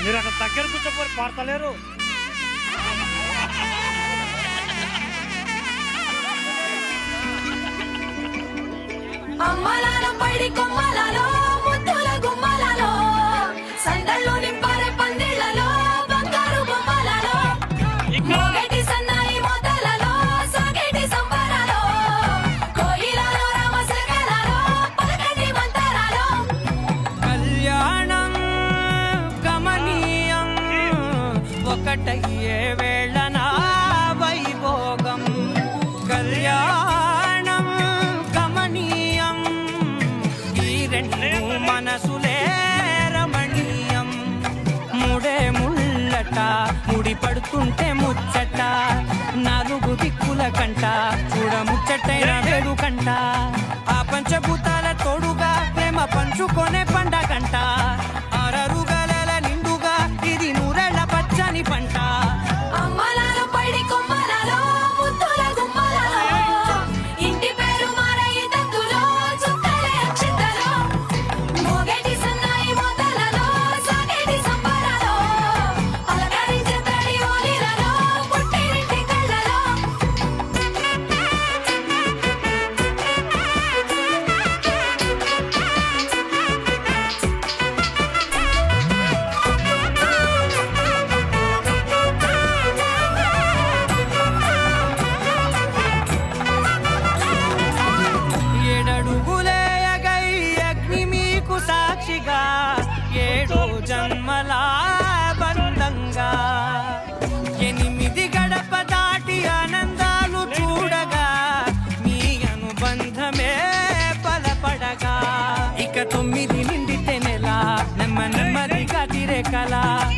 మీరు అక్కడ దగ్గర కూర్చోపోయి పాడతలేరు. అమ్మలాలో పడి కొమ్మలలో ముద్దుల గుమ్మలలో సందళ్ళు నింపారే పందిళ్లలో బంగారు బొమ్మలలో మోగటి సన్నాయి మోతలలో సాగేటి సంబరాలో కోయిలలో రామసగలలో పలకటి మంతరాలో కళ్యాణం గమనీయం ఒకటయ్యే వేళన వైభోగం కళ్యాణం గమనీయం ఈ రెండు మనసులే రమణీయం ముడే ముళ్ళట ముడి పడుతుంటే ముచ్చట నాలుగు దిక్కుల కంట చూడ ముచ్చటైన వేడుకంట ఆ పంచభూతాల తోడుగా ప్రేమ పంచుకొనే పండగంట ఆరరుగల నిండుగా ఇది నూరెళ్ళ పచ్చని పంట అమ్మలాలో పడి కొమ్మలలో ముద్దుల గుమ్మలలో ఇంటి పేరు మారయ్య తందులో చుక్కలే అక్షింతలో మోగటి సన్నాయి మోతలలో సాగేటి సంబరాలో అలకరించే తడి ఓలిలలో పుట్టినింటి కళ్ళలో ఏడడుగులే ఎగై అగ్ని మీకు సాక్షిగా ఏడు జన్మల బంధంగా ఎనిమిది గడప దాటి ఆనందాలు చూడగా మీ అనుబంధమే బలపడగా ఇక 9 నిండితే నెల నెమ్మదిగా తిరే కల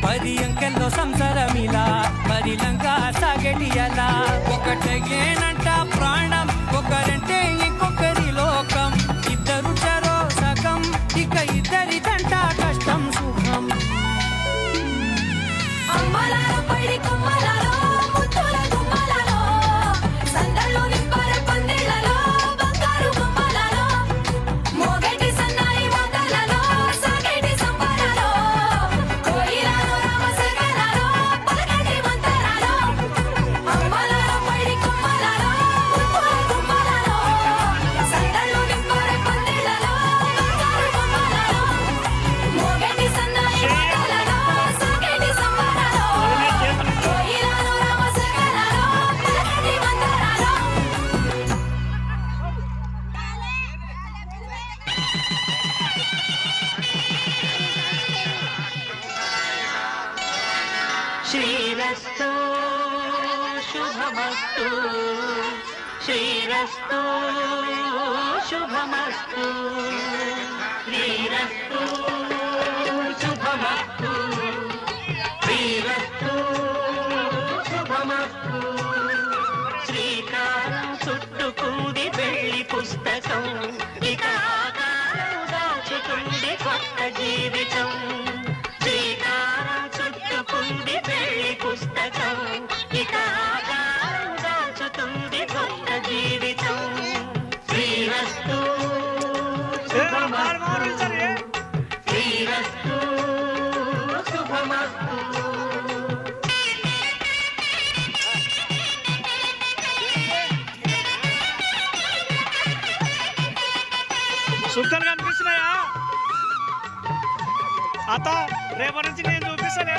10 అంకెల్లో సంసారమిలా పరిలంగా సాగటి అలా ఒకటేనంట ప్రాణం ఒకరంటే ఇంకొకరి లోకం ఇద్దరు చరో సగం ఇక ఇద్దరిదంట కష్టం సుఖం అమ్మలాలో పడి కొమ్మలలో ముద్దుల గుమ్మలలో సందళ్ళు నింపారే పందిళ్లలో బంగారు బొమ్మలలో మోగటి సన్నాయి మోతలలో సాగేటి సంబరాలో కోయిలలో రామసగలలో పలకటి మంతరాలో అమ్మలాలో పడి కొమ్మలలో ముద్దుల గుమ్మలలో సందళ్ళు నింపారే పందిళ్లలో బంగారు బొమ్మలలో మోగటి సన్నాయి మోతలలో సాగేటి సంబరాలో కోయిలలో రామసగలలో పలకటి మంతరాలో శ్రీరస్తు శుభమస్తు శ్రీరస్తు శుభమస్తు శ్రీరస్తు శుభమస్తు శ్రీరస్తు శుభమస్తు శ్రీకారం చుట్టుకుంది పెళ్లి పుస్తకం ఇక ఆకారం దాచుకుంది కొత్త జీవితం శ్రీకారం చుట్టుకుంది పెళ్లి పుస్తకం ఇక ఆకారం దాచుతుంది కొత్త జీవితం శ్రీరస్తు శుభమస్తు శ్రీరస్తు శుభమస్తు సుక్కలు కనిపిస్తున్నాయా? అత్త రేపటి నుంచి నేను చూపిస్తాను.